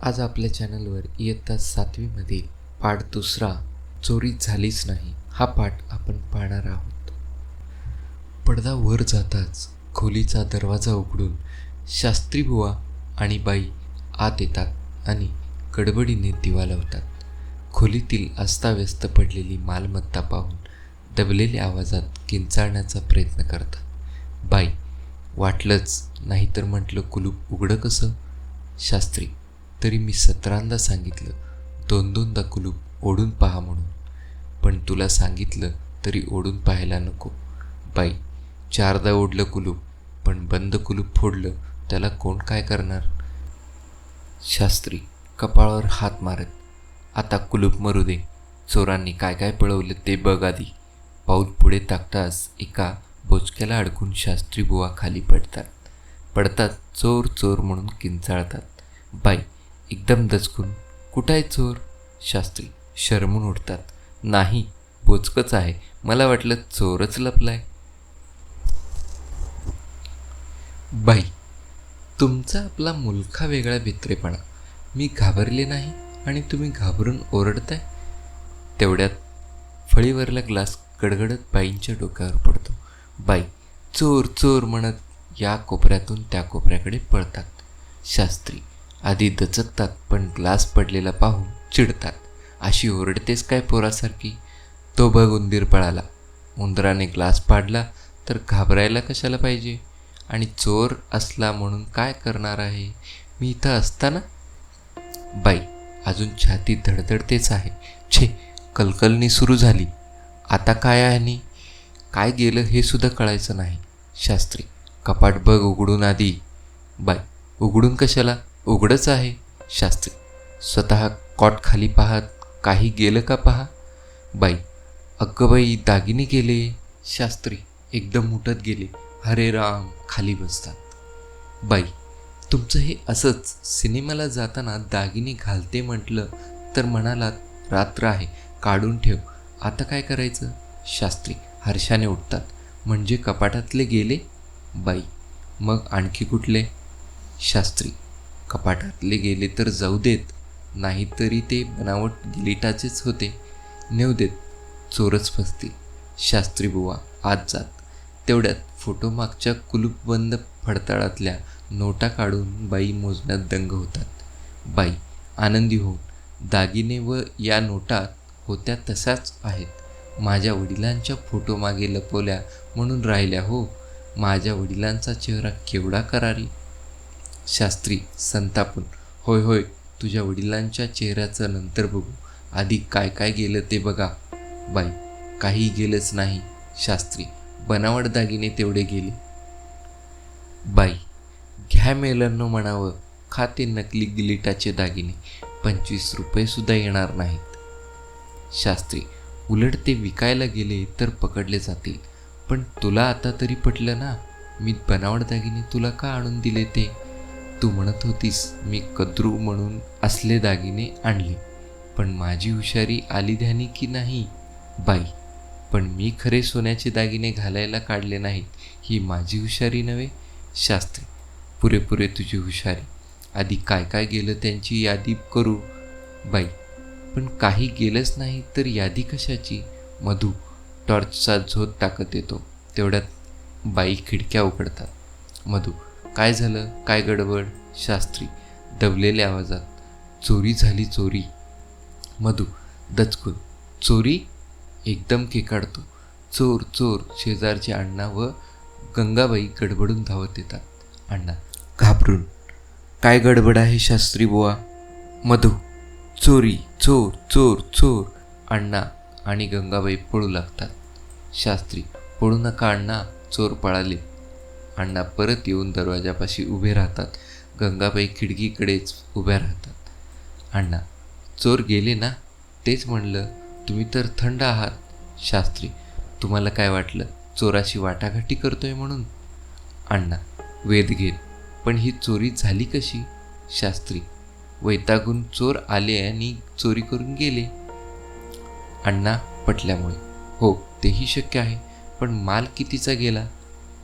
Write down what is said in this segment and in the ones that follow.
आज आपल्या चॅनलवर इयत्ता 7वीमधील पाठ 2 चोरी झालीच नाही हा पाठ आपण पाहणार आहोत. पडदा वर जाताच खोलीचा दरवाजा उघडून शास्त्रीबुवा आणि बाई आत येतात आणि गडबडीने दिवा लावतात. खोलीतील अस्ताव्यस्त पडलेली मालमत्ता पाहून दबलेल्या आवाजात किंचाळण्याचा प्रयत्न करतात. बाई, वाटलंच नाहीतर म्हटलं कुलूप उघडं कसं? शास्त्री, तरी मी 17दा सांगितलं 2-2दा कुलूप ओढून पहा म्हणून, पण तुला सांगितलं तरी ओढून पाहायला नको. बाई, 4दा ओढलं कुलूप, पण बंद कुलूप फोडलं त्याला कोण काय करणार? शास्त्री कपाळावर हात मारत, आता कुलूप मरू दे, चोरांनी काय काय पळवलं ते बघ आधी. पाऊल पुढे टाकताच एका बोचक्याला अडकून शास्त्रीबुवा खाली पडतात चोर चोर म्हणून किंचाळतात. बाई एकदम दचकून, कुठं आहे चोर? शास्त्री शरमून उठतात, नाही, बोचकच आहे, मला वाटलं चोरच लपलाय. बाई, तुमचा आपला मुलखा वेगळा भित्रेपणा. मी घाबरले नाही आणि तुम्ही घाबरून ओरडताय. तेवढ्यात फळीवरला ग्लास गडगडत बाईंच्या डोक्यावर पडतो. बाई चोर चोर म्हणत या कोपऱ्यातून त्या कोपऱ्याकडे पळतात. शास्त्री आधी दचकतात, पण ग्लास पडलेला पाहून चिडतात. अशी ओरडतेस काय पोरासारखी? तो बघ उंदीर पळाला. उंदराने ग्लास पाडला तर घाबरायला कशाला पाहिजे? आणि चोर असला म्हणून काय करणार आहे मी इथं असताना? बाई अजून छाती धडधडतेच आहे. छे, कलकलनी सुरू झाली. आता काय आहे आणि काय गेलं हे सुद्धा कळायचं नाही. शास्त्री कपाट बघ उघडून आधी. बाई उघडून कशाला, उघडच आहे. शास्त्री स्वतः कॉट खाली पाहत, काही गेलं का पहा. बाई अगं बाई, दागिने गेले. शास्त्री एकदम उठत गेले. हरे राम, खाली बसतात. बाई तुमचं हे असंच, सिनेमाला जाताना दागिने घालते म्हटलं तर म्हणालात रात्र आहे काढून ठेव, आता काय करायचं? शास्त्री हर्षाने उठतात, म्हणजे कपाटातले गेले? बाई मग आणखी कुठले? शास्त्री कपाटातले गेले तर जाऊ देत, नाहीतरी ते बनावट गिलिटाचेच होते, नेऊ देत, चोरच फसतील. शास्त्री बुवा आत जात. तेवढ्यात फोटोमागच्या कुलूपबंद फडताळातल्या नोटा काढून बाई मोजण्यात दंग होतात. बाई आनंदी होऊन, दागिने व या नोटा होत्या तशाच आहेत, माझ्या वडिलांच्या फोटोमागे लपवल्या म्हणून राहिल्या हो. माझ्या वडिलांचा चेहरा केवढा करारी. शास्त्री संतापून, होय होय, तुझ्या वडिलांच्या चेहऱ्याचं नंतर बघू, आधी काय काय गेलं ते बघा. बाई काही गेलंच नाही. शास्त्री बनावट दागिने तेवढे गेले. बाई घ्या मेलांनो म्हणावं, खाते नकली गिलिटाचे दागिने, 25 रुपये सुद्धा येणार नाहीत. शास्त्री उलट ते विकायला गेले तर पकडले जातील, पण तुला आता तरी पटलं ना मी बनावट दागिने तुला का आणून दिले ते? तू म्हणत होतीस मी कद्रू म्हणून असले दागिने आणले, पण माझी हुशारी आली ध्यानी की नाही? बाई पण मी खरे सोन्याचे दागिने घालायला काढले नाहीत, ही माझी हुशारी नव्हे. शास्त्री पुरेपुरे तुझी हुशारी, आधी काय काय गेलं त्यांची यादी करू. बाई पण काही गेलंच नाही तर यादी कशाची? मधू टॉर्चचा झोत टाकत येतो. तेवढ्यात बाई खिडक्या उघडतात. मधू काय झालं, काय गडबड? शास्त्री दबलेल्या आवाजात, चोरी झाली चोरी. मधू दचकून, चोरी? एकदम केकाडतो. चोर चोर. शेजारचे अण्णा व गंगाबाई गडबडून धावत येतात. अण्णा घाबरून, काय गडबड आहे शास्त्री बुवा? मधू चोरी, चोर चोर चोर. अण्णा आणि गंगाबाई पळू लागतात. शास्त्री पळू नका अण्णा, चोर पळाले. अण्णा परत येऊन दरवाजापाशी उभे राहतात. गंगाबाई खिडकीकडेच उभ्या राहतात. अण्णा चोर गेले ना? तेच म्हणलं, तुम्ही तर थंड आहात. शास्त्री तुम्हाला काय वाटलं चोराशी वाटाघाटी करतोय म्हणून? अण्णा वेध घेत, पण ही चोरी झाली कशी? शास्त्री वैतागून चोर आले आणि चोरी करून गेले. अण्णा पटल्यामुळे, हो तेही शक्य आहे, पण माल कितीचा गेला?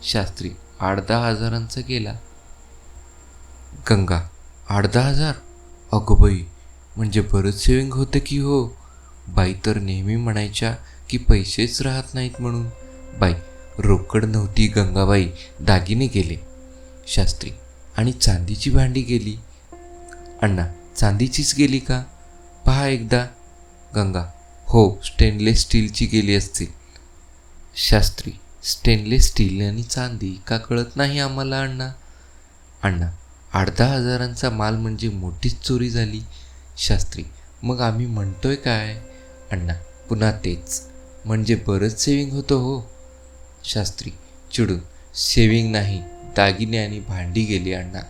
शास्त्री 8-10 हजारांचा गेला. गंगा 8-10 हजार? अगं बाई, म्हणजे बरंच सेविंग होतं की हो. बाई तर नेहमी म्हणायच्या की पैसेच राहत नाहीत म्हणून. बाई, रोकड नव्हती गंगाबाई, दागिने गेले. शास्त्री, आणि चांदीची भांडी गेली. अण्णा, चांदीचीच गेली का? पहा एकदा. गंगा, हो, स्टेनलेस स्टीलची गेली असतील. शास्त्री, स्टेनलेस स्टील आणि चांदी का कळत नाही आम्हाला अण्णा? अण्णा, 8-10 हजारांचा माल म्हणजे मोठीच चोरी झाली. शास्त्री, मग आम्ही म्हणतोय काय? अण्णा, पुन्हा तेच, म्हणजे बरंच सेविंग होतं हो. शास्त्री चिडून, सेविंग नाही, दागिने आणि भांडी गेली अण्णा.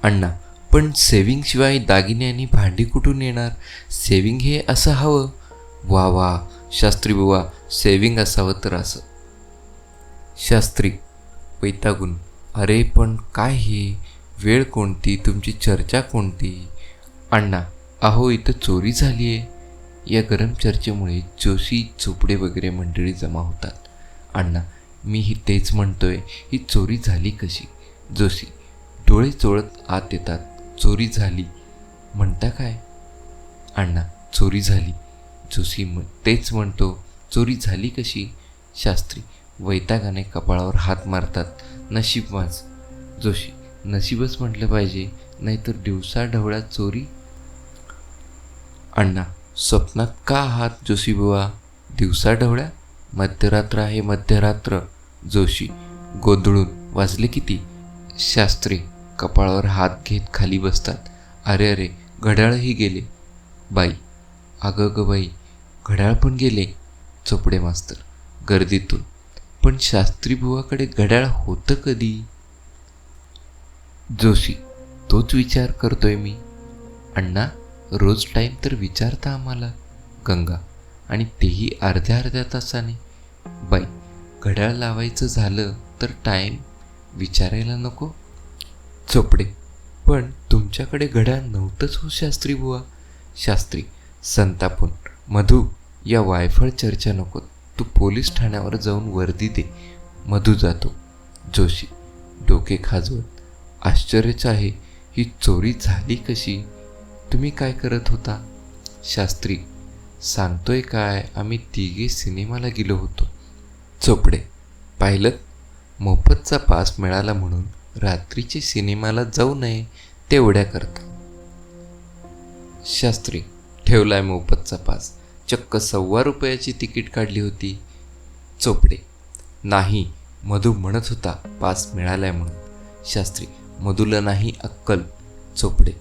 अण्णा, पण सेविंगशिवाय दागिने आणि भांडी कुठून येणार? सेविंग हे असं हवं. वा वा शास्त्री बुवा, सेविंग असावं तर असं. शास्त्री वैतागून, अरे पण काय हे, वेळ कोणती, तुमची चर्चा कोणती? अण्णा, अहो इथं चोरी झाली आहे. या गरम चर्चेमुळे जोशी, चोपडे वगैरे मंडळी जमा होतात. अण्णा, मीही तेच म्हणतोय, ही चोरी झाली कशी? जोशी डोळे चोळत आत येतात. चोरी झाली म्हणता काय? अण्णा, चोरी झाली. जोशी तेच म्हणतो, चोरी झाली कशी? शास्त्री वैतागाने कपाळावर हात मारतात. नशीब माझ. जोशी, नशीबच म्हटलं पाहिजे, नाहीतर दिवसा ढवळ्यात चोरी. अण्णा, स्वप्नात का आहात जोशी बुवा? दिवसा ढवळ्या? मध्यरात्र आहे, मध्यरात्र. जोशी गोंधळून, वाजले किती? शास्त्री कपाळावर हात घेत खाली बसतात. अरे अरे, घड्याळही गेले. बाई, अगं ग बाई, घड्याळ पण गेले. चोपडे मास्तर गर्दीतून, पण शास्त्री बुवाकडे घड्याळ होतं कधी? जोशी, तोच विचार करतोय मी. अण्णा, रोज टाईम तर विचारता आम्हाला. गंगा, आणि तेही अर्ध्या अर्ध्या तासाने. बाई, घड्याळ लावायचं झालं तर टाईम विचारायला नको? चोपडे, पण तुमच्याकडे घड्याळ नव्हतंच हो शास्त्री बुवा. शास्त्री संतापून, मधू, या वायफळ चर्चा नको, तू पोलीस ठाण्यावर जाऊन वर्दी दे. मधू जातो. जोशी डोके खाजवत, आश्चर्यच आहे, ही चोरी झाली कशी? तुम्ही काय करत होता? शास्त्री सांगतोय काय, आम्ही तिघे सिनेमाला गेलो होतो. चोपडे, पाहिलं, मोफतचा पास मिळाला म्हणून रात्रीचे सिनेमाला जाऊ नये तेवढ्या करता. शास्त्री, ठेवलाय मोफतचा पास, चक्क ₹1.25 तिकीट काढली होती. चोपडे, नाही, मधू म्हणत होता पास मिळालाय म्हणून. शास्त्री, मधूला नाही अक्कल. चोपडे,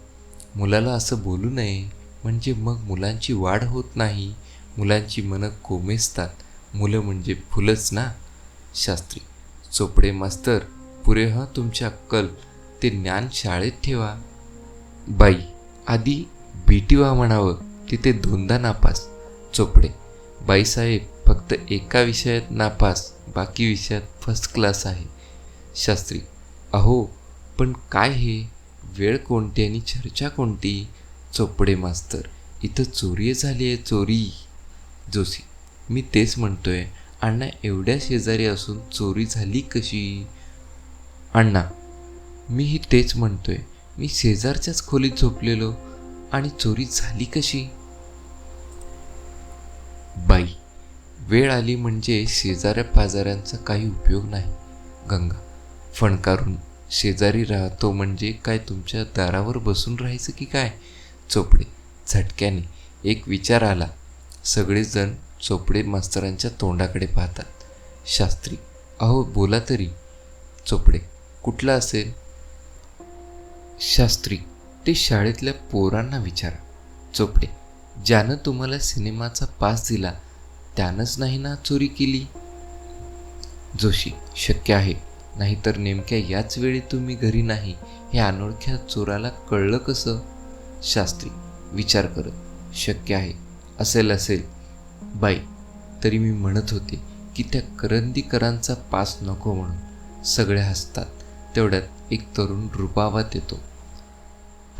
मुलाला असं बोलू नये, म्हणजे मग मुलांची वाढ होत नाही, मुलांची मनं कोमेजतात, मुलं म्हणजे फुलंच ना. शास्त्री, चोपडे मास्तर, पुरे हं तुमची अक्कल, ते ज्ञान शाळेत ठेवा. बाई, आधी बीटीवा म्हणावं, तिथे 2दा नापास. चोपडे, बाईसाहेब फक्त एका विषयात नापास, बाकी विषयात फर्स्ट क्लास आहे. शास्त्री, अहो पण काय हे, वेळ कोणती आणि चर्चा कोणती? चोपडे मास्तर, इथं चोरी झाली आहे, चोरी. जोशी, मी तेच म्हणतोय अण्णा, एवढ्या शेजारी असून चोरी झाली कशी? अण्णा, मीही तेच म्हणतोय, मी शेजारच्याच खोलीत झोपलेलो आणि चोरी झाली कशी? बाई, वेळ आली म्हणजे शेजाऱ्या पाजाऱ्यांचा काही उपयोग नाही. गंगा फणकारून, शेजारी राहतो म्हणजे काय तुमच्या दारावर बसून राहायचं की काय? चोपडे झटक्याने, एक विचार आला. सगळेजण चोपडे मास्तरांच्या तोंडाकडे पाहतात. शास्त्री, अहो बोला तरी. चोपडे, कुठला असेल? शास्त्री, ते शाळेतल्या पोरांना विचारा. चोपडे, ज्यानं तुम्हाला सिनेमाचा पास दिला त्यानंच नाही ना चोरी केली? जोशी, शक्य आहे, नाहीतर नेमक्या याच वेळी तुम्ही घरी नाही हे अनोळख्या चोराला कळलं कसं? शास्त्री विचार करत, शक्य आहे, असेल. बाई, तरी मी म्हणत होते की त्या करंदीकरांचा पास नको म्हणून. सगळे हसतात. तेवढ्यात एक तरुण रुबाबात येतो.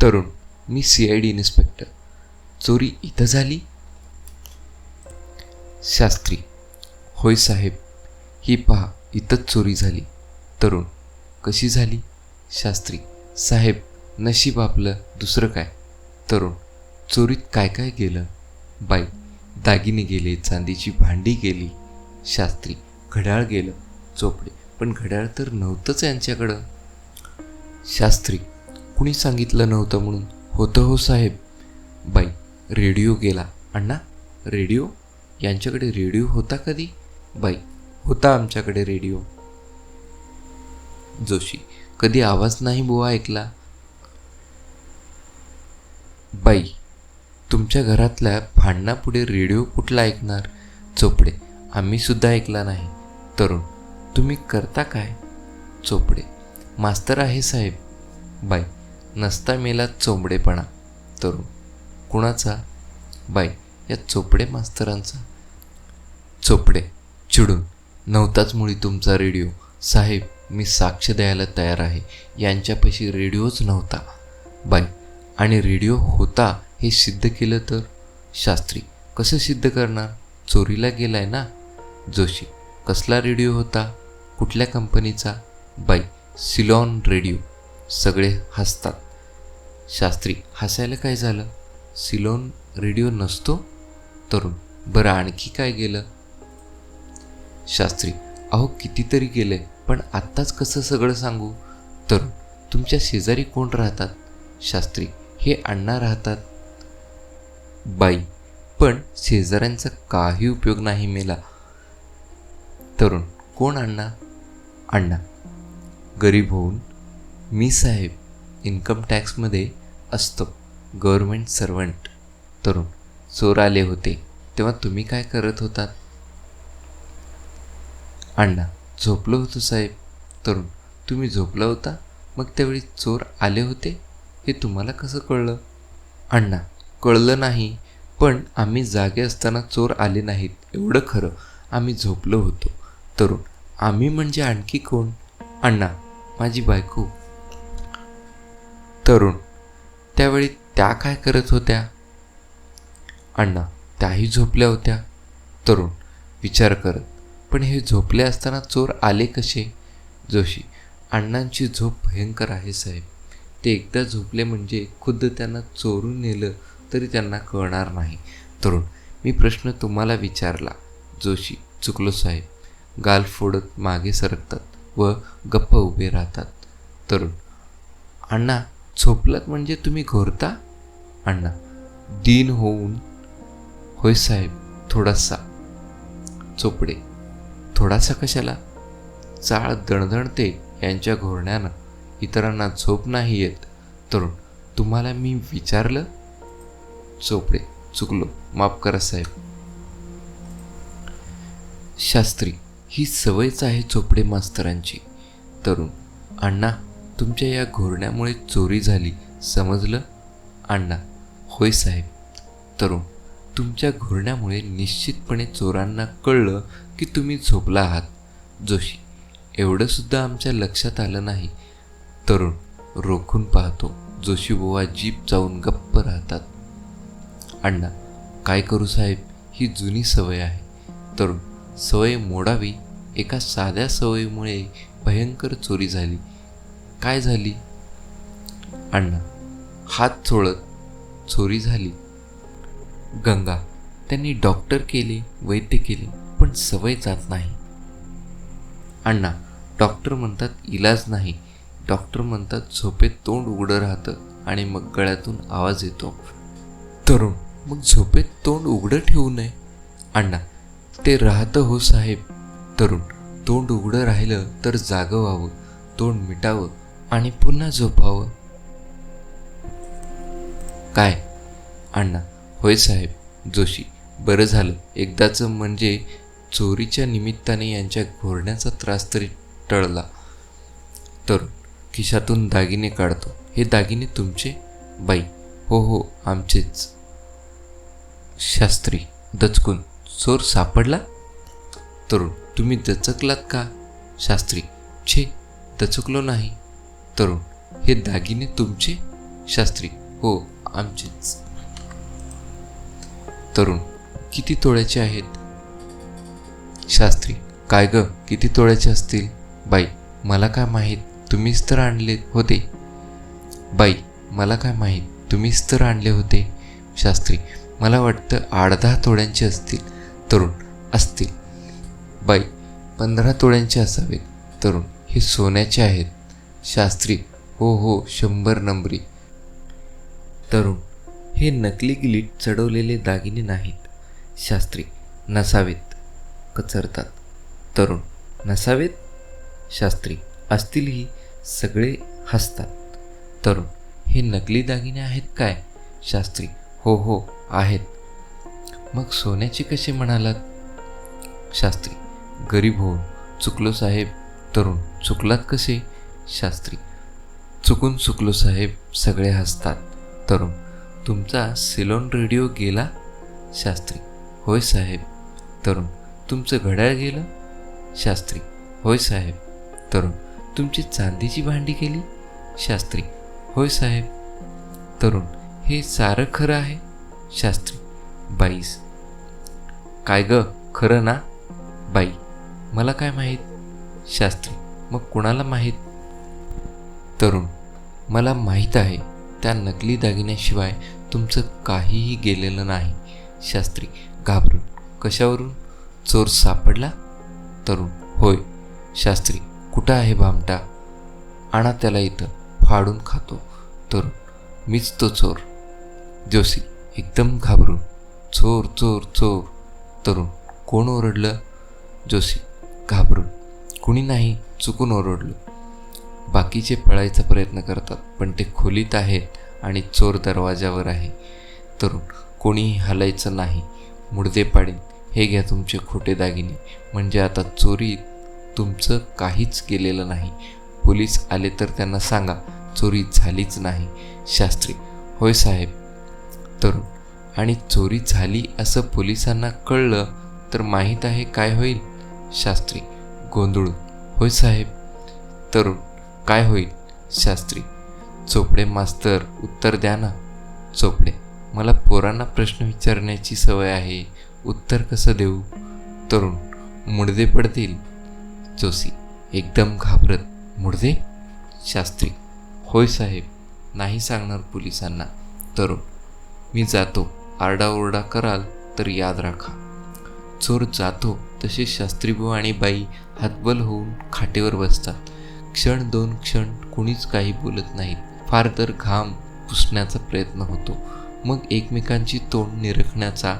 तरुण, मी CID इन्स्पेक्टर. चोरी इथं झाली? शास्त्री, होय साहेब, ही पहा, इथंच चोरी झाली. तरुण, कशी झाली? शास्त्री, साहेब, नशीब आपलं, दुसरं काय. तरुण, चोरीत काय काय गेलं? बाई, दागिने गेले, चांदीची भांडी गेली. शास्त्री, घड्याळ गेलं. चोपडे, पण घड्याळ तर नव्हतंच यांच्याकडं. शास्त्री, कुणी सांगितलं नव्हतं म्हणून? होतं हो साहेब. बाई, रेडिओ गेला. अण्णा, रेडिओ? यांच्याकडे रेडिओ होता कधी? बाई, होता आमच्याकडे रेडिओ. जोशी, कधी आवाज नाही बुवा ऐकला? बाई, तुमच्या घरातल्या भांडणापुढे रेडिओ कुठला ऐकणार? चोपडे, आम्ही सुद्धा ऐकला नाही. तरुण, तुम्ही करता काय? चोपडे, मास्तर आहे साहेब. बाई, नसता मेला चोंबडेपणा. तरुण, कुणाचा? बाई, या चोपडे मास्तरांचा. चोपडे, चिडून, नव्हताच मुळी तुमचा रेडिओ. साहेब, मी साक्ष द्यायला तयार आहे, यांच्यापाशी रेडिओच नव्हता. बाई, आणि रेडिओ होता हे सिद्ध केलं तर? शास्त्री, कसं सिद्ध करणार? चोरीला गेलाय ना. जोशी, कसला रेडिओ होता? कुठल्या कंपनीचा? बाई, सिलॉन रेडिओ. सगळे हसतात. शास्त्री, हसायला काय झालं? सिलॉन रेडिओ नसतो. तरुण, बरं आणखी काय गेलं? शास्त्री, अहो कितीतरी गेले, पण आत्ताच कसं सगळं सांगू? तरुण, तुमच्या शेजारी कोण राहतात? शास्त्री, हे अण्णा राहतात. बाई, पण शेजाऱ्यांचा काही उपयोग नाही मेला. तरुण, कोण अण्णा? अण्णा, गरीब होऊन मी साहेब, इन्कम टॅक्समध्ये असतो, गव्हर्मेंट सर्वंट. तरुण, चोर आले होते तेव्हा तुम्ही काय करत होतात? अण्णा, झोपलो होतो साहेब. तरुण, तुम्ही झोपला होता? मग त्यावेळी चोर आले होते हे तुम्हाला कसं कळलं? अण्णा, कळलं नाही, पण आम्ही जागे असताना चोर आले नाहीत एवढं खरं. आम्ही झोपलो होतो. तरुण, आम्ही म्हणजे आणखी कोण? अण्णा, माझी बायको. तरुण, त्यावेळी त्या काय करत होत्या? अण्णा, त्याही झोपल्या होत्या. तरुण, विचार करत, पण हे झोपले असताना चोर आले कसे? जोशी, अण्णांची झोप भयंकर आहे साहेब. ते एकदा झोपले म्हणजे खुद्द त्यांना चोरून नेलं तरी त्यांना कळणार नाही. तरुण, मी प्रश्न तुम्हाला विचारला. जोशी, चुकलो साहेब. गाल फोडत मागे सरकतात व गप्प उभे राहतात. तरुण, अण्णा, झोपलात म्हणजे तुम्ही घोरता? अण्णा, दीन होऊन. होय साहेब, थोडासा. चोपडे, थोडासा कशाला? चाळ दणदणते यांच्या घोरण्यानं, इतरांना झोप नाही येत. तरुण, तुम्हाला मी विचारलं? चोपडे, चुकलो, माफ करा साहेब. शास्त्री, ही सवयच आहे चोपडे मास्तरांची. तरुण, अण्णा, तुमच्या या घोरण्यामुळे चोरी झाली, समजलं? अण्णा, होय साहेब. तरुण, तुमच्या घोरण्यामुळे निश्चितपणे चोरांना कळलं की तुम्ही झोपला आहात. जोशी, एवढंसुद्धा आमच्या लक्षात आलं नाही. तरुण, रोखून पाहतो. जोशी बुवा जीप जाऊन गप्प राहतात. अण्णा, काय करू साहेब, ही जुनी सवय आहे. तरुण, सवय मोडावी. एका साध्या सवयीमुळे भयंकर चोरी झाली. काय झाली? अण्णा, हात चोळत चोरी झाली. गंगा, त्यांनी डॉक्टर केले, वैद्य केले, पण सवय जात नाही. अण्णा, डॉक्टर म्हणतात इलाज नाही. डॉक्टर म्हणतात झोपेत तोंड उघडं राहतं आणि मग गळ्यातून आवाज येतो. तरुण, मग झोपेत तोंड उघडं ठेवू नये. अण्णा, ते राहतं हो साहेब. तरुण, तोंड उघडं राहिलं तर जागं व्हावं, तोंड मिटावं आणि पुन्हा झोपावं. काय? अण्णा, होय साहेब. जोशी, बरं झालं एकदाचं, म्हणजे चोरीच्या निमित्ताने यांच्या घोरण्याचा त्रास तरी टळला. तरुण, खिशातून दागिने काढतो. हे दागिने तुमचे? बाई, हो हो, आमचेच. शास्त्री, दचकून, चोर सापडला? तरुण, तुम्ही दचकलात का? शास्त्री, छे, दचकलो नाही. तरुण, हे दागिने तुमचे? शास्त्री, हो, आमचेच. तरुण, किती तोळ्याचे आहेत? शास्त्री, काय ग, किती तोळ्याचे असतील? बाई, मला काय माहीत, तुम्हीच तर आणले होते. बाई, मला काय माहीत, तुम्हीच तर आणले होते. शास्त्री: मला वाटतं 8-10 तोळ्यांचे असतील. तरुण: असतील. बाई: 15 तोळ्यांचे असावेत. तरुण: हे सोन्याचे आहेत. शास्त्री: हो 100 नंबरी. तरुण: हे नकली गिलीट चढवलेले दागिने नाहीत. शास्त्री: नसावेत. कचरतात. तरुण: नसावेत. शास्त्री: असतीलही. सगळे हसतात. तरुण: हे नकली दागिने आहेत काय? शास्त्री: हो आहेत. मग सोन्याचे कसे म्हणालात? शास्त्री: गरीब होऊन चुकलो साहेब. तरुण: चुकलात कसे? शास्त्री: चुकून चुकलो साहेब. सगळे हसतात. तरुण: तुमचा सिलोन रेडिओ गेला? शास्त्री: होय साहेब. तरुण: तुमचं घड्याळ गेलं? शास्त्री: होय साहेब. तरुण: तुमची चांदीची भांडी गेली? शास्त्री: होय साहेब. तरुण: हे सारं खरं आहे? शास्त्री: बाईस: काय ग, खरं ना? बाई: मला काय माहीत? शास्त्री: मग कुणाला माहीत? तरुण: मला माहीत आहे. त्या नकली दागिन्याशिवाय तुमचं काहीही गेलेलं नाही. शास्त्री घाबरून: कशावरून? चोर सापडला? तरुण: होय. शास्त्री: कुठं आहे भामटा? आणा त्याला इथं, फाडून खातो. तरुण: मीच तो चोर. जोशी एकदम घाबरून: चोर चोर चोर. तरुण: कोण ओरडलं? जोशी घाबरून: कुणी नाही, चुकून ओरडलो. बाकीचे पळायचा प्रयत्न करतात, पण ते खोलीत आहेत आणि चोर दरवाजावर आहे. तरुण: कोणीही हलायचं नाही. मुडदे पाडीन. हे घ्या तुमचे खोटे दागिने. म्हणजे आता चोरी तुमचं काहीच केलेलं नाही. पोलीस आले तर त्यांना सांगा चोरी झालीच नाही. शास्त्री: होय साहेब. तरुण: आणि चोरी झाली असं पोलिसांना कळलं तर माहीत आहे काय होईल? शास्त्री गोंधळून: होय साहेब. तरुण: काय होईल? शास्त्री: चोपडे मास्तर, उत्तर द्या ना. चोपडे: मला पोरांना प्रश्न विचारण्याची सवय आहे, उत्तर कसं देऊ? तरुण: मुडदे पडतील. जोशी एकदम घाबरत: मुडदे? शास्त्री: होय साहेब. नाही सांगणार पोलिसांना. तरुण: मी जातो. आरडाओरडा कराल तर याद राखा. चोर जातो तसे शास्त्रीबुवा आणि बाई हतबल होऊन खाटेवर बसतात. क्षण 2 क्षण कुणीच काही बोलत नाहीत. फार तर घाम पुसण्याचा प्रयत्न होतो. मग एकमेकांची तोंड निरखण्याचा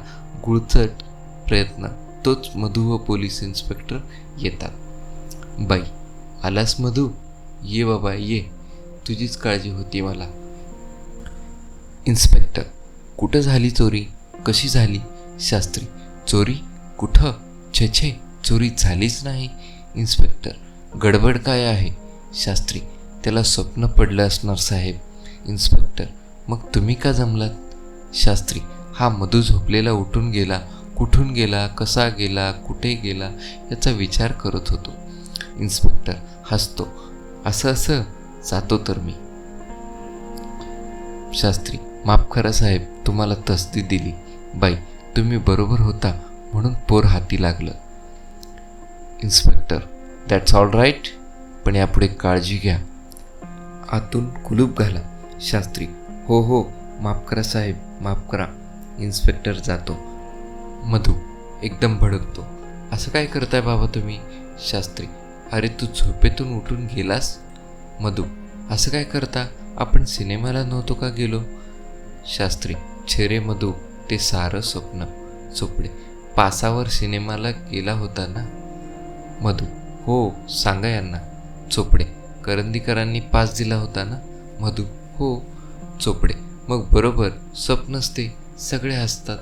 गुळचट प्रयत्न. तोच मधू व पोलीस इन्स्पेक्टर येतात. बाई: आलास मधू? ये बाबा ये, तुझीच काळजी होती मला. इन्स्पेक्टर: कुठं झाली चोरी? कशी झाली? शास्त्री: चोरी? कुठं? छे चोरी झालीच नाही. इन्स्पेक्टर: गडबड काय आहे? शास्त्री: त्याला स्वप्न पडलं असणार साहेब. इन्स्पेक्टर: मग तुम्ही का जमलात? शास्त्री: हा मधू झोपलेला उठून गेला. कुठून गेला, कसा गेला, कुठे गेला याचा विचार करत होतो. इन्स्पेक्टर हसतो: असं जातो तर मी. शास्त्री: माफ करा साहेब, तुम्हाला तसदी दिली. बाई: तुम्ही बरोबर होता म्हणून पोर हाती लागलं. इन्स्पेक्टर: दॅट्स ऑल राईट, पण यापुढे काळजी घ्या. आतून कुलूप घाला. शास्त्री: हो माफ करा साहेब, माफ करा. इन्स्पेक्टर जातो. मधू एकदम भडकतो: असं काय करताय बाबा तुम्ही? शास्त्री: अरे तू झोपेतून उठून गेलास? मधू: असं काय करता? आपण सिनेमाला नव्हतो का गेलो? शास्त्री: छे रे मधू, ते सारं स्वप्न. चोपडे: पासावर सिनेमाला गेला होता ना? मधू: हो, सांगा यांना. चोपडे: करंदीकरांनी पास दिला होता ना? मधू: हो. चोपडे: मग बरोबर स्वप्नच ते. सगळे हसतात.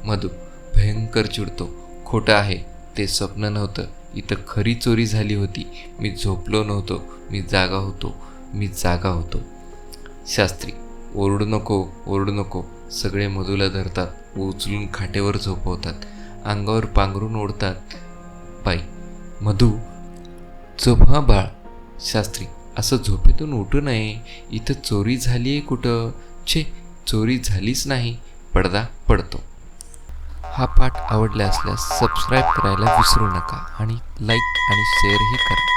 मधू भयंकर चिडतो: खोटं आहे, ते स्वप्न नव्हतं. इथं खरी चोरी झाली होती. मी झोपलो नव्हतो, मी जागा होतो. शास्त्री: ओरडू नको. सगळे मधूला धरतात व उचलून खाटेवर झोपवतात. अंगावर पांघरून ओढतात. बाई: मधू झोप हा बाळ. शास्त्री: असं झोपेतून उठू नये. इथं चोरी झाली आहे कुठं? छे, चोरी झालीच नाही. पडदा पडतो. हा पाठ आवडला असल्यास सबस्क्राईब करायला विसरू नका आणि लाईक आणि शेअरही करा.